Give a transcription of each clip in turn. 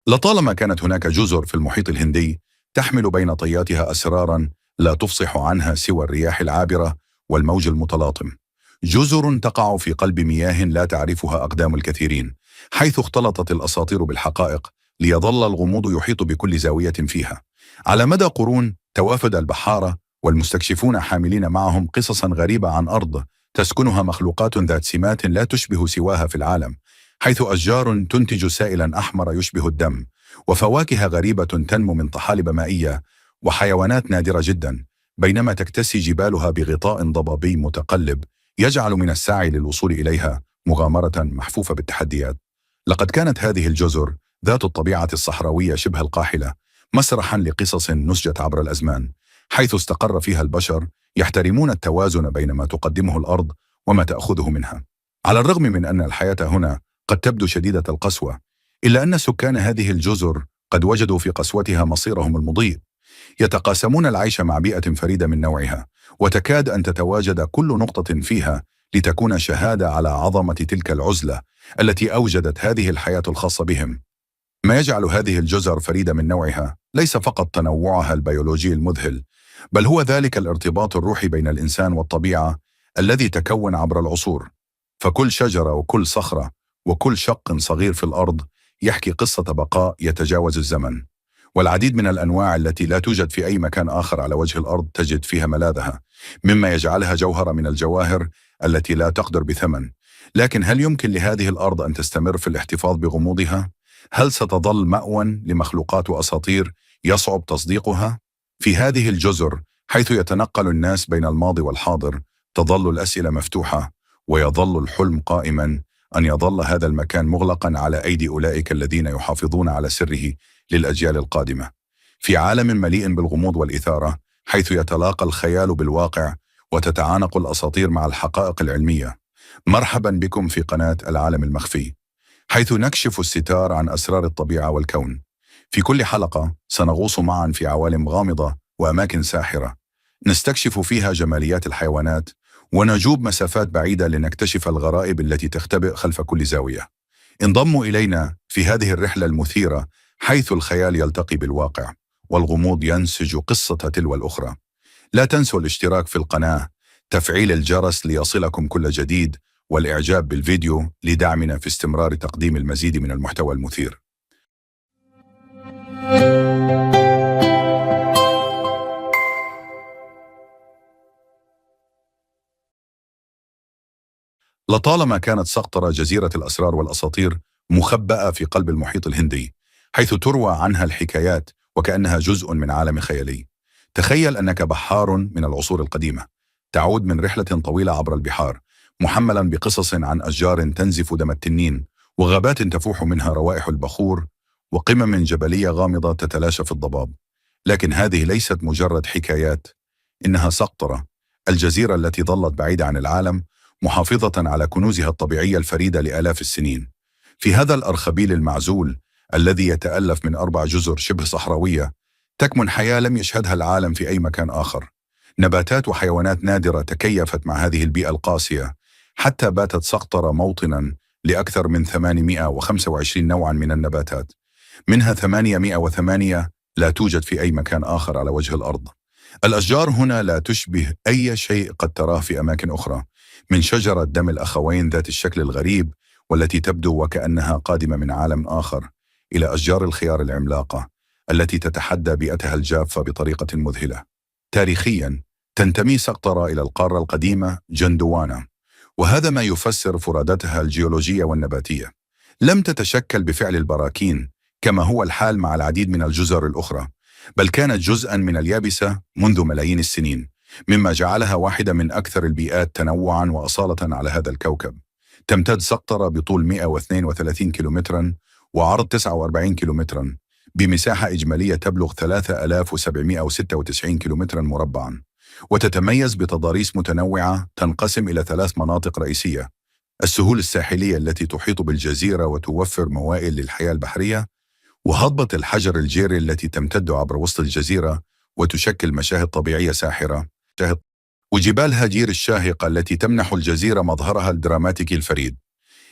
لطالما كانت هناك جزر في المحيط الهندي تحمل بين طياتها أسرارا لا تفصح عنها سوى الرياح العابرة والموج المتلاطم. جزر تقع في قلب مياه لا تعرفها أقدام الكثيرين، حيث اختلطت الأساطير بالحقائق ليظل الغموض يحيط بكل زاوية فيها. على مدى قرون توافد البحارة والمستكشفون حاملين معهم قصصا غريبة عن أرض تسكنها مخلوقات ذات سمات لا تشبه سواها في العالم، حيث أشجار تنتج سائلا أحمر يشبه الدم، وفواكه غريبة تنمو من طحالب مائية، وحيوانات نادرة جدا، بينما تكتسي جبالها بغطاء ضبابي متقلب يجعل من السعي للوصول إليها مغامرة محفوفة بالتحديات. لقد كانت هذه الجزر ذات الطبيعة الصحراوية شبه القاحلة مسرحا لقصص نسجت عبر الأزمان، حيث استقر فيها البشر يحترمون التوازن بين ما تقدمه الأرض وما تأخذه منها. على الرغم من أن الحياة هنا قد تبدو شديدة القسوة، إلا أن سكان هذه الجزر قد وجدوا في قسوتها مصيرهم المضيء. يتقاسمون العيش مع بيئة فريدة من نوعها، وتكاد أن تتواجد كل نقطة فيها لتكون شهادة على عظمة تلك العزلة التي أوجدت هذه الحياة الخاصة بهم. ما يجعل هذه الجزر فريدة من نوعها ليس فقط تنوعها البيولوجي المذهل، بل هو ذلك الارتباط الروحي بين الإنسان والطبيعة الذي تكون عبر العصور. فكل شجرة وكل صخرة وكل شق صغير في الأرض يحكي قصة بقاء يتجاوز الزمن، والعديد من الأنواع التي لا توجد في أي مكان آخر على وجه الأرض تجد فيها ملاذها، مما يجعلها جوهرة من الجواهر التي لا تقدر بثمن. لكن هل يمكن لهذه الأرض أن تستمر في الاحتفاظ بغموضها؟ هل ستظل مأوى لمخلوقات وأساطير يصعب تصديقها؟ في هذه الجزر، حيث يتنقل الناس بين الماضي والحاضر، تظل الأسئلة مفتوحة، ويظل الحلم قائما أن يظل هذا المكان مغلقا على أيدي أولئك الذين يحافظون على سره للأجيال القادمة. في عالم مليء بالغموض والإثارة، حيث يتلاقى الخيال بالواقع وتتعانق الأساطير مع الحقائق العلمية، مرحبا بكم في قناة العالم المخفي، حيث نكشف الستار عن أسرار الطبيعة والكون. في كل حلقة سنغوص معا في عوالم غامضة وأماكن ساحرة، نستكشف فيها جماليات الحيوانات ونجوب مسافات بعيدة لنكتشف الغرائب التي تختبئ خلف كل زاوية. انضموا إلينا في هذه الرحلة المثيرة، حيث الخيال يلتقي بالواقع والغموض ينسج قصة تلو الأخرى. لا تنسوا الاشتراك في القناة، تفعيل الجرس ليصلكم كل جديد، والإعجاب بالفيديو لدعمنا في استمرار تقديم المزيد من المحتوى المثير. لطالما كانت سقطرة جزيرة الأسرار والأساطير مخبأة في قلب المحيط الهندي، حيث تروى عنها الحكايات وكأنها جزء من عالم خيالي. تخيل أنك بحار من العصور القديمة، تعود من رحلة طويلة عبر البحار، محملا بقصص عن أشجار تنزف دم التنين، وغابات تفوح منها روائح البخور، وقمم جبلية غامضة تتلاشى في الضباب. لكن هذه ليست مجرد حكايات، إنها سقطرة، الجزيرة التي ظلت بعيدة عن العالم، محافظة على كنوزها الطبيعية الفريدة لآلاف السنين. في هذا الأرخبيل المعزول الذي يتألف من 4 جزر شبه صحراوية، تكمن حياة لم يشهدها العالم في أي مكان آخر. نباتات وحيوانات نادرة تكيفت مع هذه البيئة القاسية، حتى باتت سقطرة موطنا لأكثر من 825 نوعا من النباتات، منها 808 لا توجد في أي مكان آخر على وجه الأرض. الأشجار هنا لا تشبه أي شيء قد تراه في أماكن أخرى، من شجرة دم الأخوين ذات الشكل الغريب والتي تبدو وكأنها قادمة من عالم آخر، إلى أشجار الخيار العملاقة التي تتحدى بيئتها الجافة بطريقة مذهلة. تاريخيا تنتمي سقطرة إلى القارة القديمة جندوانا، وهذا ما يفسر فرادتها الجيولوجية والنباتية. لم تتشكل بفعل البراكين كما هو الحال مع العديد من الجزر الأخرى، بل كانت جزءا من اليابسة منذ ملايين السنين، مما جعلها واحدة من أكثر البيئات تنوعا وأصالة على هذا الكوكب. تمتد سقطرة بطول 132 كيلومترا وعرض 49 كيلومترا، بمساحة إجمالية تبلغ 3796 كيلومترا مربعا، وتتميز بتضاريس متنوعة تنقسم إلى 3 مناطق رئيسية: السهول الساحلية التي تحيط بالجزيرة وتوفر موائل للحياة البحرية، وهضبة الحجر الجيري التي تمتد عبر وسط الجزيرة وتشكل مشاهد طبيعية ساحرة، وجبال هاجير الشاهقة التي تمنح الجزيرة مظهرها الدراماتيكي الفريد.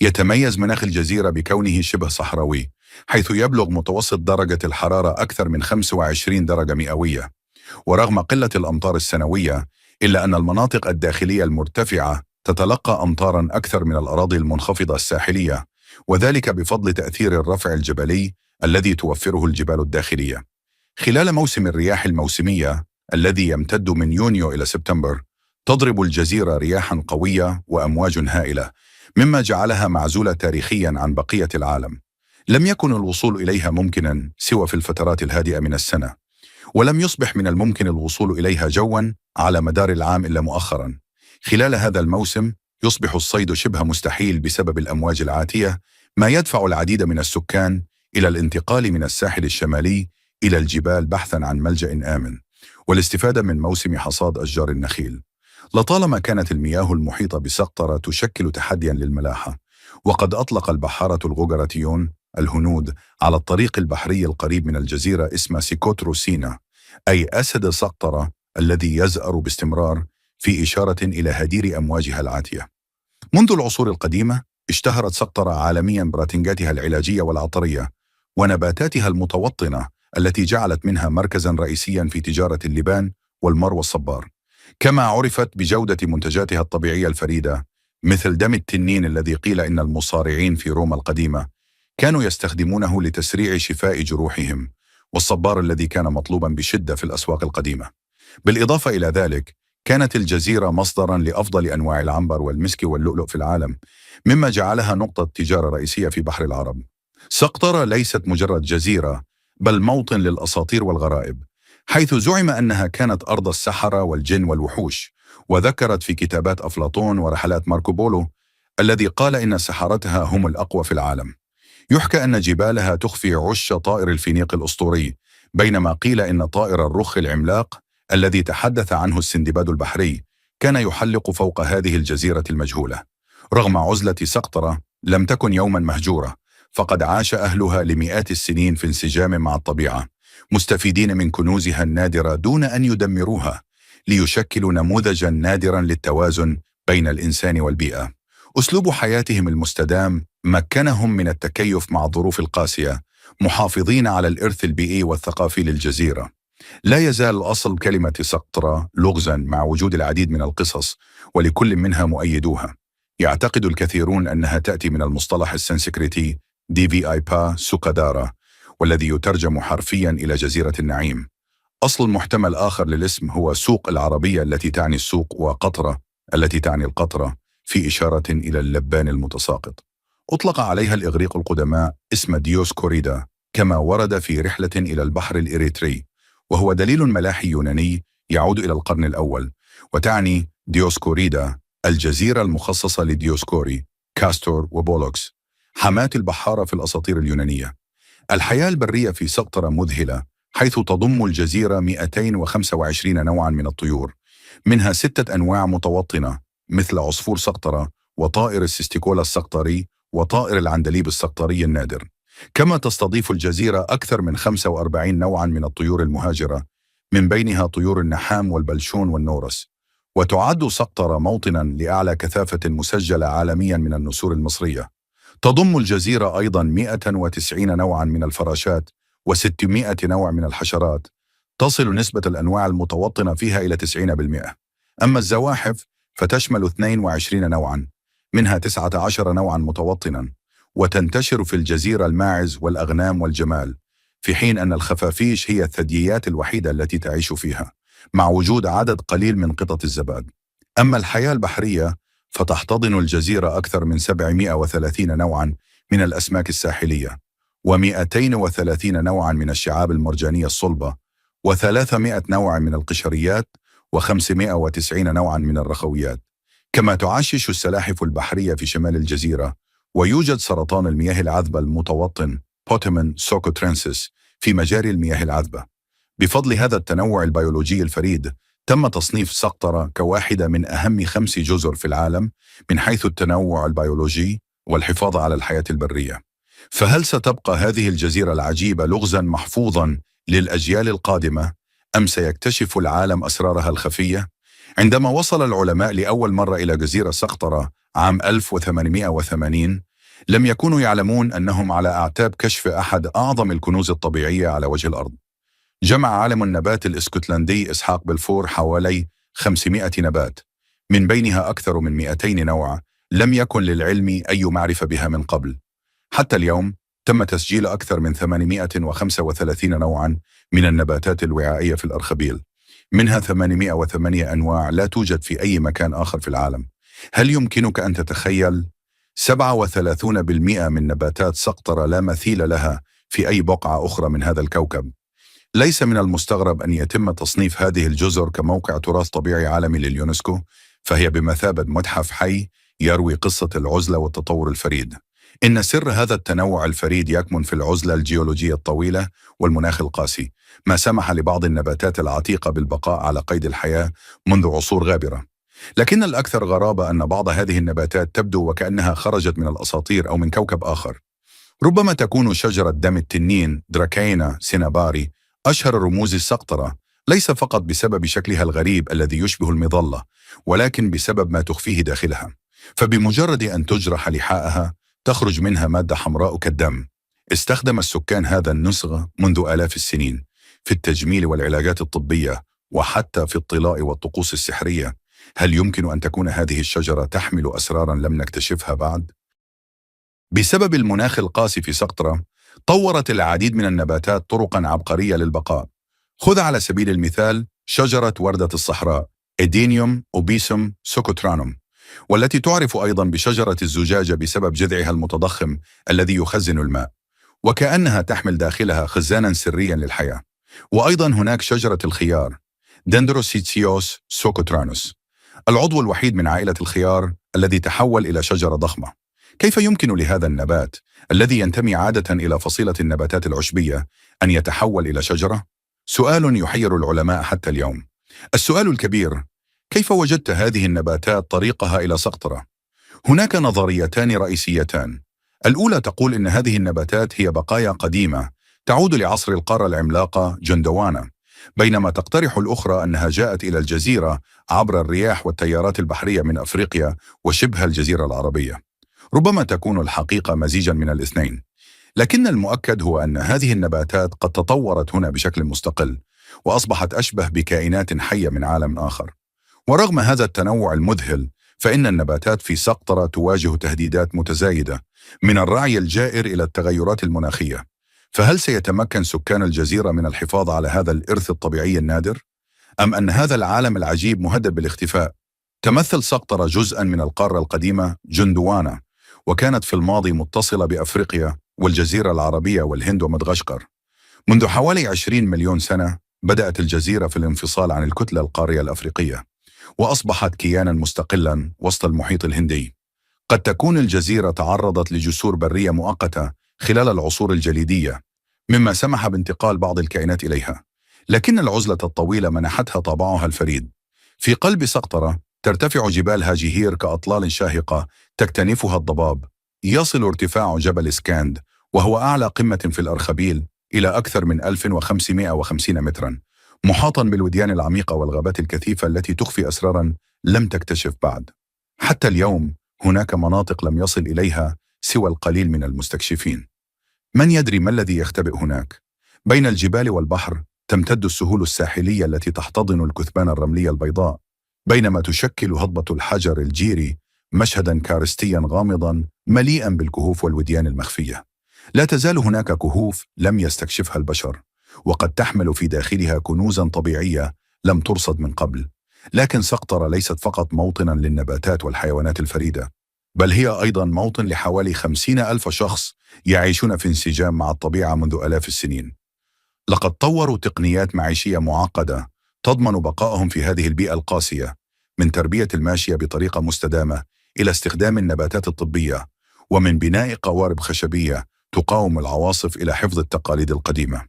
يتميز مناخ الجزيرة بكونه شبه صحراوي، حيث يبلغ متوسط درجة الحرارة أكثر من 25 درجة مئوية. ورغم قلة الأمطار السنوية، إلا أن المناطق الداخلية المرتفعة تتلقى أمطاراً أكثر من الأراضي المنخفضة الساحلية، وذلك بفضل تأثير الرفع الجبلي الذي توفره الجبال الداخلية. خلال موسم الرياح الموسمية الذي يمتد من يونيو إلى سبتمبر، تضرب الجزيرة رياحاً قوية وأمواج هائلة، مما جعلها معزولة تاريخياً عن بقية العالم. لم يكن الوصول إليها ممكناً سوى في الفترات الهادئة من السنة، ولم يصبح من الممكن الوصول إليها جواً على مدار العام إلا مؤخراً. خلال هذا الموسم يصبح الصيد شبه مستحيل بسبب الأمواج العاتية، ما يدفع العديد من السكان إلى الانتقال من الساحل الشمالي إلى الجبال بحثاً عن ملجأ آمن والاستفادة من موسم حصاد أشجار النخيل. لطالما كانت المياه المحيطة بسقطرة تشكل تحدياً للملاحة، وقد أطلق البحارة الغوغراتيون الهنود على الطريق البحري القريب من الجزيرة اسم سيكوترو سينا، أي أسد سقطرة الذي يزأر باستمرار، في إشارة إلى هدير أمواجها العاتية. منذ العصور القديمة اشتهرت سقطرة عالمياً براتنجاتها العلاجية والعطرية ونباتاتها المتوطنة التي جعلت منها مركزاً رئيسياً في تجارة اللبان والمر والصبار، كما عرفت بجودة منتجاتها الطبيعية الفريدة، مثل دم التنين الذي قيل إن المصارعين في روما القديمة كانوا يستخدمونه لتسريع شفاء جروحهم، والصبار الذي كان مطلوباً بشدة في الأسواق القديمة. بالإضافة إلى ذلك، كانت الجزيرة مصدراً لأفضل أنواع العنبر والمسك واللؤلؤ في العالم، مما جعلها نقطة تجارة رئيسية في بحر العرب. سقطرة ليست مجرد جزيرة، بل موطن للأساطير والغرائب، حيث زعم أنها كانت أرض السحرة والجن والوحوش. وذكرت في كتابات أفلاطون ورحلات ماركو بولو الذي قال إن سحرتها هم الأقوى في العالم. يحكى أن جبالها تخفي عش طائر الفينيق الأسطوري، بينما قيل إن طائر الرخ العملاق الذي تحدث عنه السندباد البحري كان يحلق فوق هذه الجزيرة المجهولة. رغم عزلة سقطرة، لم تكن يوما مهجورة، فقد عاش أهلها لمئات السنين في انسجام مع الطبيعة، مستفيدين من كنوزها النادرة دون أن يدمروها، ليشكلوا نموذجا نادرا للتوازن بين الإنسان والبيئة. أسلوب حياتهم المستدام مكنهم من التكيف مع الظروف القاسية، محافظين على الإرث البيئي والثقافي للجزيرة. لا يزال أصل كلمة سقطرة لغزاً مع وجود العديد من القصص، ولكل منها مؤيدوها. يعتقد الكثيرون أنها تأتي من المصطلح السنسكريتي ديفي آيبا سوكادارا، والذي يترجم حرفياً إلى جزيرة النعيم. أصل محتمل آخر للاسم هو سوق العربية التي تعني السوق، وقطرة التي تعني القطرة، في إشارة إلى اللبان المتساقط. أطلق عليها الإغريق القدماء اسم ديوسكوريدا، كما ورد في رحلة إلى البحر الإريتري، وهو دليل ملاحي يوناني يعود إلى القرن الأول، وتعني ديوسكوريدا الجزيرة المخصصة لديوسكوري، كاستور وبولوكس، حماة البحارة في الأساطير اليونانية. الحياة البرية في سقطرة مذهلة، حيث تضم الجزيرة 225 نوعاً من الطيور، منها 6 أنواع متوطنة مثل عصفور سقطرة وطائر السيستيكولا السقطري وطائر العندليب السقطري النادر. كما تستضيف الجزيرة أكثر من 45 نوعاً من الطيور المهاجرة، من بينها طيور النحام والبلشون والنورس. وتعد سقطرة موطناً لأعلى كثافة مسجلة عالمياً من النسور المصرية. تضم الجزيرة أيضاً 190 نوعاً من الفراشات و600 نوع من الحشرات، تصل نسبة الأنواع المتوطنة فيها إلى 90%. أما الزواحف فتشمل 22 نوعاً، منها 19 نوعاً متوطناً، وتنتشر في الجزيرة الماعز والأغنام والجمال، في حين أن الخفافيش هي الثدييات الوحيدة التي تعيش فيها، مع وجود عدد قليل من قطط الزباد. أما الحياة البحرية فتحتضن الجزيرة أكثر من 730 نوعاً من الأسماك الساحلية، و230 نوعاً من الشعاب المرجانية الصلبة، و300 نوع من القشريات، و590 نوعاً من الرخويات. كما تعشش السلاحف البحرية في شمال الجزيرة، ويوجد سرطان المياه العذبة المتوطن بوتيمون سوكوترينسيس في مجاري المياه العذبة. بفضل هذا التنوع البيولوجي الفريد، تم تصنيف سقطرة كواحدة من أهم 5 جزر في العالم من حيث التنوع البيولوجي والحفاظ على الحياة البرية. فهل ستبقى هذه الجزيرة العجيبة لغزاً محفوظاً للأجيال القادمة، أم سيكتشف العالم أسرارها الخفية؟ عندما وصل العلماء لأول مرة إلى جزيرة سقطرة عام 1880، لم يكونوا يعلمون أنهم على أعتاب كشف أحد أعظم الكنوز الطبيعية على وجه الأرض. جمع عالم النبات الإسكتلندي إسحاق بلفور حوالي 500 نبات، من بينها أكثر من 200 نوع لم يكن للعلم أي معرفة بها من قبل. حتى اليوم تم تسجيل أكثر من 835 نوعاً من النباتات الوعائية في الأرخبيل، منها 808 أنواع لا توجد في أي مكان آخر في العالم. هل يمكنك أن تتخيل 37% من نباتات سقطرة لا مثيل لها في أي بقعة أخرى من هذا الكوكب؟ ليس من المستغرب أن يتم تصنيف هذه الجزر كموقع تراث طبيعي عالمي لليونسكو، فهي بمثابة متحف حي يروي قصة العزلة والتطور الفريد. إن سر هذا التنوع الفريد يكمن في العزلة الجيولوجية الطويلة والمناخ القاسي، ما سمح لبعض النباتات العتيقة بالبقاء على قيد الحياة منذ عصور غابرة. لكن الأكثر غرابة أن بعض هذه النباتات تبدو وكأنها خرجت من الأساطير أو من كوكب آخر. ربما تكون شجرة دم التنين دراكينا سيناباري أشهر رموز السقطرة، ليس فقط بسبب شكلها الغريب الذي يشبه المظلة، ولكن بسبب ما تخفيه داخلها. فبمجرد أن تجرح لحاءها تخرج منها مادة حمراء كالدم. استخدم السكان هذا النسغ منذ آلاف السنين في التجميل والعلاجات الطبية، وحتى في الطلاء والطقوس السحرية. هل يمكن أن تكون هذه الشجرة تحمل أسراراً لم نكتشفها بعد؟ بسبب المناخ القاسي في سقطرة، طورت العديد من النباتات طرقاً عبقرية للبقاء. خذ على سبيل المثال شجرة وردة الصحراء إدينيوم أوبيسوم سوكوترانوم، والتي تعرف أيضاً بشجرة الزجاجة بسبب جذعها المتضخم الذي يخزن الماء، وكأنها تحمل داخلها خزاناً سرياً للحياة. وأيضاً هناك شجرة الخيار دندروسيتسيوس سوكوترانوس، العضو الوحيد من عائلة الخيار الذي تحول إلى شجرة ضخمة. كيف يمكن لهذا النبات الذي ينتمي عادة إلى فصيلة النباتات العشبية أن يتحول إلى شجرة؟ سؤال يحير العلماء حتى اليوم. السؤال الكبير: كيف وجدت هذه النباتات طريقها إلى سقطرة؟ هناك نظريتان رئيسيتان. الأولى تقول إن هذه النباتات هي بقايا قديمة تعود لعصر القارة العملاقة جندوانا، بينما تقترح الأخرى أنها جاءت إلى الجزيرة عبر الرياح والتيارات البحرية من أفريقيا وشبه الجزيرة العربية. ربما تكون الحقيقة مزيجاً من الاثنين، لكن المؤكد هو أن هذه النباتات قد تطورت هنا بشكل مستقل وأصبحت أشبه بكائنات حية من عالم آخر. ورغم هذا التنوع المذهل، فإن النباتات في سقطرة تواجه تهديدات متزايدة، من الرعي الجائر إلى التغيرات المناخية. فهل سيتمكن سكان الجزيرة من الحفاظ على هذا الإرث الطبيعي النادر؟ أم أن هذا العالم العجيب مهدد بالاختفاء؟ تمثل سقطرة جزءاً من القارة القديمة جندوانا، وكانت في الماضي متصلة بأفريقيا والجزيرة العربية والهند ومدغشقر. منذ حوالي 20 مليون سنة بدأت الجزيرة في الانفصال عن الكتلة القارية الأفريقية، وأصبحت كياناً مستقلاً وسط المحيط الهندي. قد تكون الجزيرة تعرضت لجسور برية مؤقتة خلال العصور الجليدية، مما سمح بانتقال بعض الكائنات إليها، لكن العزلة الطويلة منحتها طابعها الفريد. في قلب سقطرة ترتفع جبال هاجيهير كأطلال شاهقة تكتنفها الضباب. يصل ارتفاع جبل سكاند، وهو أعلى قمة في الأرخبيل، إلى أكثر من 1550 متراً، محاطاً بالوديان العميقة والغابات الكثيفة التي تخفي أسراراً لم تكتشف بعد. حتى اليوم هناك مناطق لم يصل إليها سوى القليل من المستكشفين. من يدري ما الذي يختبئ هناك؟ بين الجبال والبحر تمتد السهول الساحلية التي تحتضن الكثبان الرملية البيضاء، بينما تشكل هضبة الحجر الجيري مشهداً كارستياً غامضاً مليئاً بالكهوف والوديان المخفية. لا تزال هناك كهوف لم يستكشفها البشر، وقد تحمل في داخلها كنوزاً طبيعية لم ترصد من قبل. لكن سقطرة ليست فقط موطناً للنباتات والحيوانات الفريدة، بل هي أيضاً موطن لحوالي 50,000 شخص يعيشون في انسجام مع الطبيعة منذ آلاف السنين. لقد طوروا تقنيات معيشية معقدة تضمن بقائهم في هذه البيئة القاسية، من تربية الماشية بطريقة مستدامة إلى استخدام النباتات الطبية، ومن بناء قوارب خشبية تقاوم العواصف إلى حفظ التقاليد القديمة.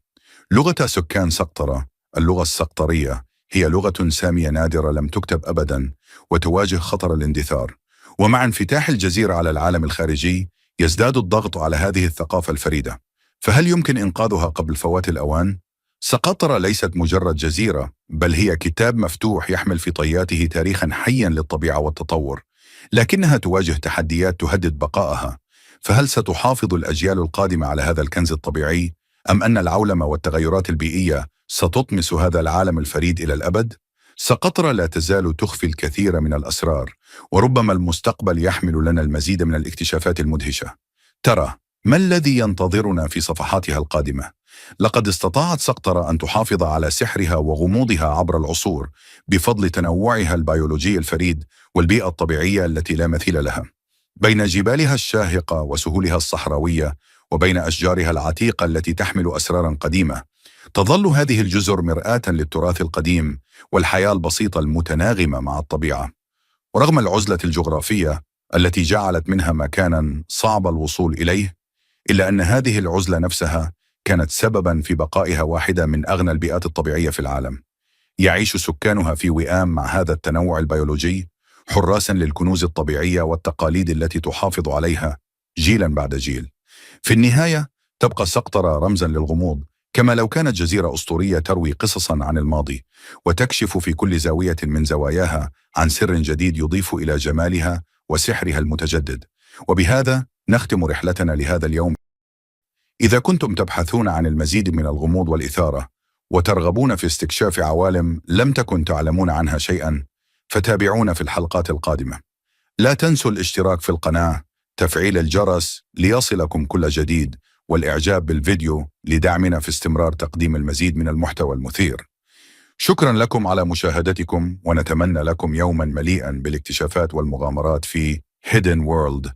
لغة سكان سقطرة، اللغة السقطرية، هي لغة سامية نادرة لم تكتب أبداً وتواجه خطر الاندثار. ومع انفتاح الجزيرة على العالم الخارجي يزداد الضغط على هذه الثقافة الفريدة. فهل يمكن إنقاذها قبل فوات الأوان؟ سقطرة ليست مجرد جزيرة، بل هي كتاب مفتوح يحمل في طياته تاريخاً حياً للطبيعة والتطور، لكنها تواجه تحديات تهدد بقائها، فهل ستحافظ الأجيال القادمة على هذا الكنز الطبيعي؟ أم أن العولمة والتغيرات البيئية ستطمس هذا العالم الفريد إلى الأبد؟ سقطرى لا تزال تخفي الكثير من الأسرار، وربما المستقبل يحمل لنا المزيد من الاكتشافات المدهشة. ترى، ما الذي ينتظرنا في صفحاتها القادمة؟ لقد استطاعت سقطرى أن تحافظ على سحرها وغموضها عبر العصور بفضل تنوعها البيولوجي الفريد والبيئة الطبيعية التي لا مثيل لها. بين جبالها الشاهقة وسهولها الصحراوية، وبين أشجارها العتيقة التي تحمل أسرارا قديمة، تظل هذه الجزر مرآة للتراث القديم والحياة البسيطة المتناغمة مع الطبيعة. ورغم العزلة الجغرافية التي جعلت منها مكانا صعب الوصول إليه، إلا أن هذه العزلة نفسها كانت سببا في بقائها واحدة من أغنى البيئات الطبيعية في العالم. يعيش سكانها في وئام مع هذا التنوع البيولوجي، حراسا للكنوز الطبيعية والتقاليد التي تحافظ عليها جيلا بعد جيل. في النهاية، تبقى سقطرى رمزا للغموض، كما لو كانت جزيرة أسطورية تروي قصصا عن الماضي، وتكشف في كل زاوية من زواياها عن سر جديد يضيف إلى جمالها وسحرها المتجدد. وبهذا نختم رحلتنا لهذا اليوم. إذا كنتم تبحثون عن المزيد من الغموض والإثارة، وترغبون في استكشاف عوالم لم تكن تعلمون عنها شيئا، فتابعونا في الحلقات القادمة. لا تنسوا الاشتراك في القناة، تفعيل الجرس ليصلكم كل جديد، والإعجاب بالفيديو لدعمنا في استمرار تقديم المزيد من المحتوى المثير. شكرا لكم على مشاهدتكم، ونتمنى لكم يوما مليئا بالاكتشافات والمغامرات في Hidden World.